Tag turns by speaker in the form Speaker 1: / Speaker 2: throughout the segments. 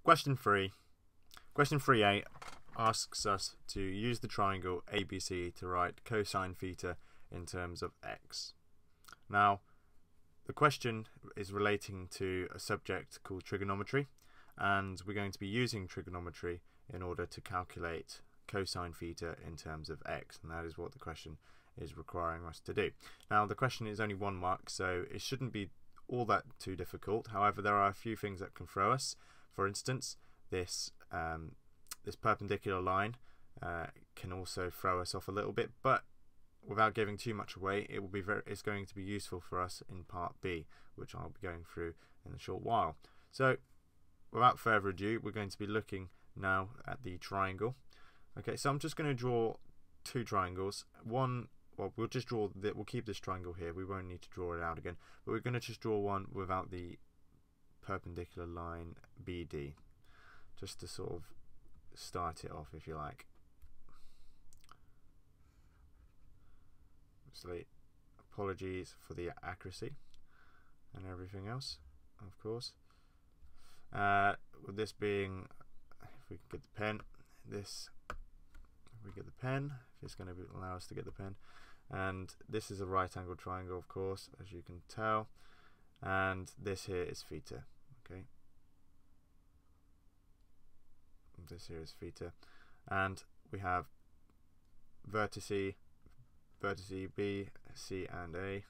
Speaker 1: Question 3. Question 3a asks us to use the triangle ABC to write cosine theta in terms of x. Now, the question is relating to a subject called trigonometry, and we're going to be using trigonometry in order to calculate cosine theta in terms of x, and that is what the question is requiring us to do. Now, the question is only 1 mark, so it shouldn't be all that too difficult. However, there are a few things that can throw us. For instance, this perpendicular line can also throw us off a little bit, but without giving too much away, it's going to be useful for us in part B, which I'll be going through in a short while. So without further ado, we're going to be looking now at the triangle. Okay, so I'm just going to draw 2 triangles. One, well, we'll keep this triangle here. We won't need to draw it out again, but we're going to just draw one without the perpendicular line BD, just to sort of start it off, if you like. Obviously, apologies for the accuracy and everything else, of course. With this being, if we can get the pen, if it's going to allow us to get the pen, and this is a right angle triangle, of course, as you can tell, and this here is theta. Okay, this here is theta, and we have vertices B, C and A,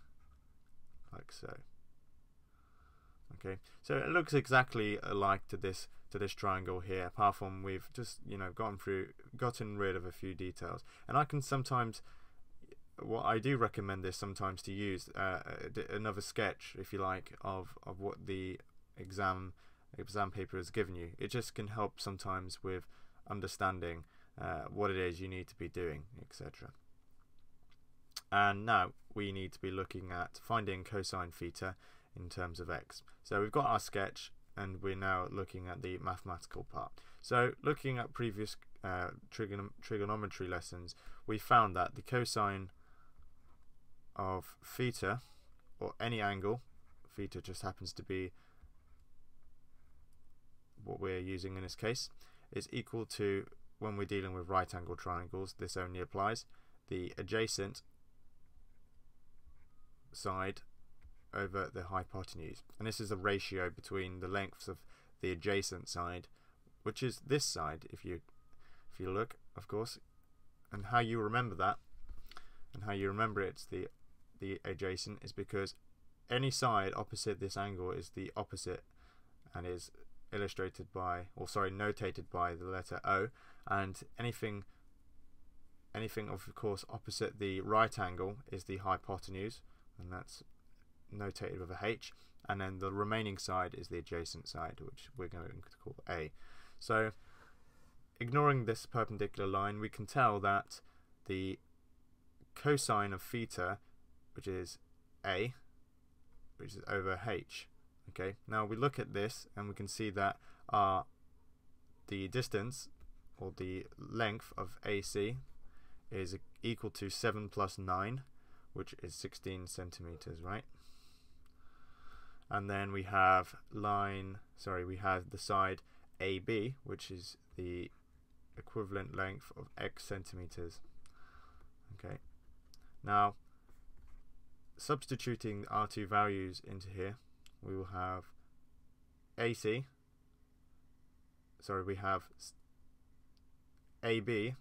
Speaker 1: like so. Okay, so it looks exactly alike to this triangle here, apart from we've just gotten rid of a few details. And I can sometimes, what I do recommend this sometimes to use another sketch, if you like, of what the exam paper has given you. It just can help sometimes with understanding what it is you need to be doing, etc. And now we need to be looking at finding cosine theta in terms of x. So we've got our sketch, and we're now looking at the mathematical part. So looking at previous trigonometry lessons, we found that the cosine of theta, or any angle, theta just happens to be what we're using in this case, is equal to, when we're dealing with right angle triangles, this only applies, the adjacent side over the hypotenuse. And this is a ratio between the lengths of the adjacent side, which is this side, if you look, of course. And how you remember that, and how you remember it's the adjacent, is because any side opposite this angle is the opposite, and is illustrated by, or sorry, notated by the letter O, and anything of course opposite the right angle is the hypotenuse, and that's notated with a H, and then the remaining side is the adjacent side, which we're going to call A. So ignoring this perpendicular line, we can tell that the cosine of theta, which is A, which is over H. Okay, now we look at this and we can see that the distance, or the length of AC, is equal to 7 plus 9, which is 16 centimeters, right? And then we have the side AB, which is the equivalent length of x centimeters. Okay, now substituting our 2 values into here, we will have we have AB,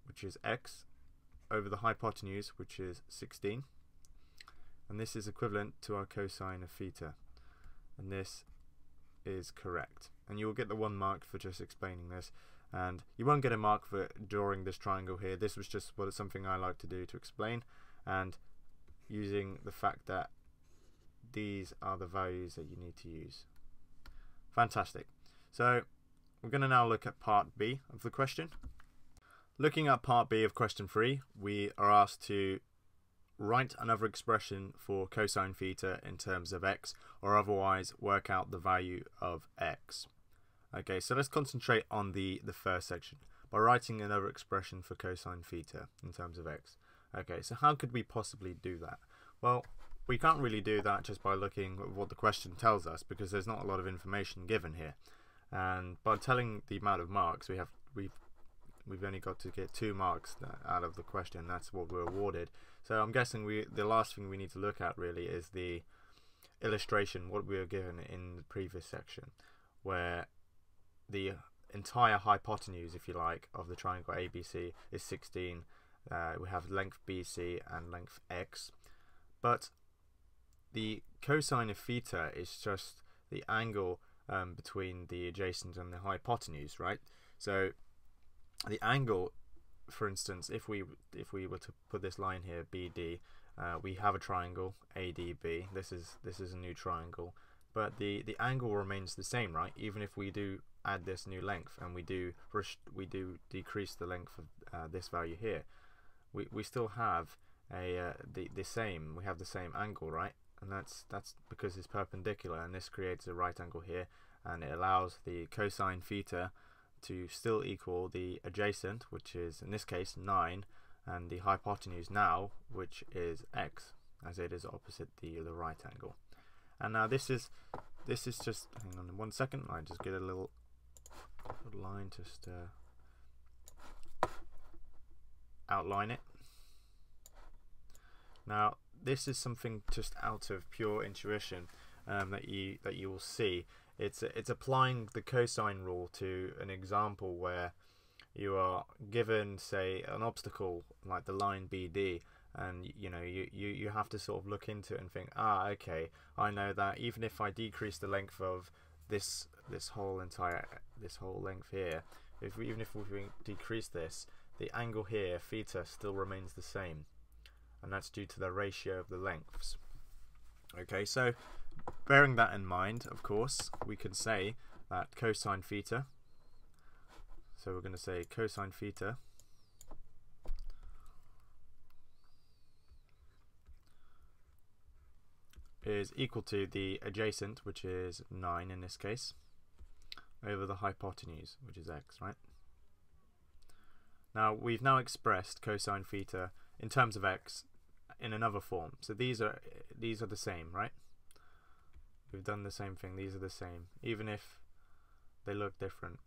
Speaker 1: which is x, over the hypotenuse, which is 16, and this is equivalent to our cosine of theta, and this is correct. And you will get the 1 mark for just explaining this, and you won't get a mark for drawing this triangle here. This was just something I like to do to explain, and using the fact that these are the values that you need to use. Fantastic. So we're going to now look at part B of the question. Looking at part B of question 3, we are asked to write another expression for cosine theta in terms of x, or otherwise work out the value of x. Okay, so let's concentrate on the first section by writing another expression for cosine theta in terms of x. Okay, so how could we possibly do that? Well, we can't really do that just by looking at what the question tells us, because there's not a lot of information given here. and by telling the amount of marks, we've only got to get 2 marks out of the question. That's what we're awarded. So I'm guessing the last thing we need to look at really is the illustration, what we were given in the previous section, where the entire hypotenuse, if you like, of the triangle ABC is 16. We have length BC and length x, but the cosine of theta is just the angle between the adjacent and the hypotenuse, right? So the angle, for instance, if we were to put this line here, BD, we have a triangle ADB. This is a new triangle, but the angle remains the same, right? Even if we do add this new length and we do decrease the length of this value here, we still have the same. We have the same angle, right? And that's because it's perpendicular, and this creates a right angle here, and it allows the cosine theta to still equal the adjacent, which is in this case 9, and the hypotenuse now, which is x, as it is opposite the right angle. And now this is just, hang on 1 second, I just get a little line, just outline it. Now this is something just out of pure intuition that you will see. It's applying the cosine rule to an example where you are given, say, an obstacle like the line BD, and you have to sort of look into it and think, okay, I know that even if I decrease the length of this whole length here, even if we decrease this, the angle here, theta, still remains the same, and that's due to the ratio of the lengths. Okay, so bearing that in mind, of course, we can say that cosine theta, so we're going to say cosine theta is equal to the adjacent, which is 9 in this case, over the hypotenuse, which is x, right? Now we've now expressed cosine theta in terms of x in another form. So these are the same, right? We've done the same thing. These are the same, even if they look different.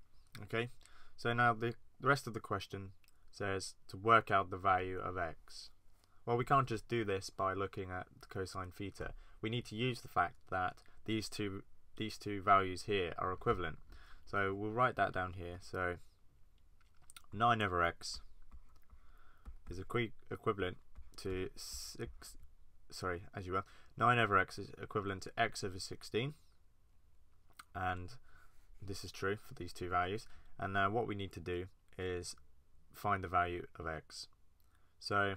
Speaker 1: Okay. So now the rest of the question says to work out the value of x. Well, we can't just do this by looking at the cosine theta. We need to use the fact that these two values here are equivalent. So we'll write that down here. So 9 over x is equivalent to 9 over x is equivalent to x over 16, and this is true for these two values. And now what we need to do is find the value of x. So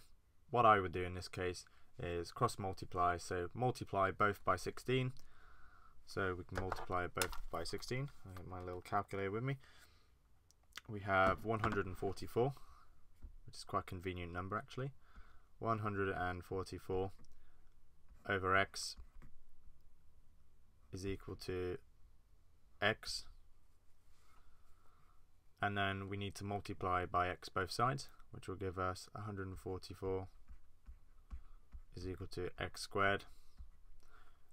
Speaker 1: what I would do in this case is cross multiply, so multiply both by 16, so we can multiply both by 16. I have my little calculator with me. We have 144, which is quite a convenient number actually. 144 over x is equal to x, and then we need to multiply by x both sides, which will give us 144 is equal to x squared.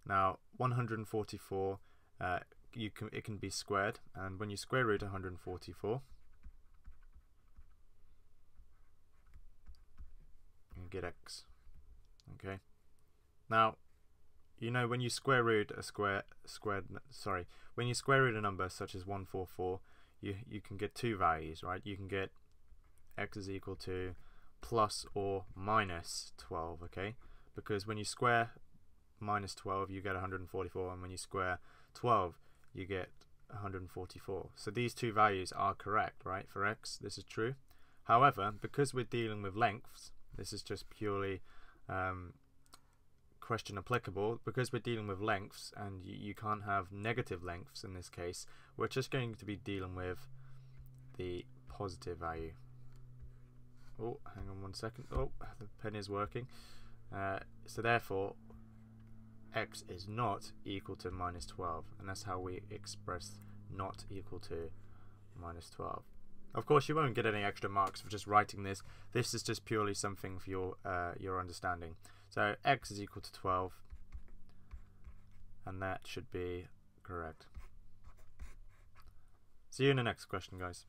Speaker 1: Now 144 it can be squared, and when you square root 144 you get x. Okay. Now when you square root when you square root a number such as 144, you can get two values, right? You can get x is equal to plus or minus 12, okay? Because when you square minus 12 you get 144, and when you square 12 you get 144. So these two values are correct, right? For x, this is true. However, because we're dealing with lengths, this is just purely question applicable, because we're dealing with lengths and you can't have negative lengths in this case, we're just going to be dealing with the positive value. Oh, hang on 1 second. Oh, the pen is working. So therefore x is not equal to minus 12, and that's how we express not equal to minus 12. Of course, you won't get any extra marks for just writing this. This is just purely something for your understanding. So x is equal to 12, and that should be correct. See you in the next question, guys.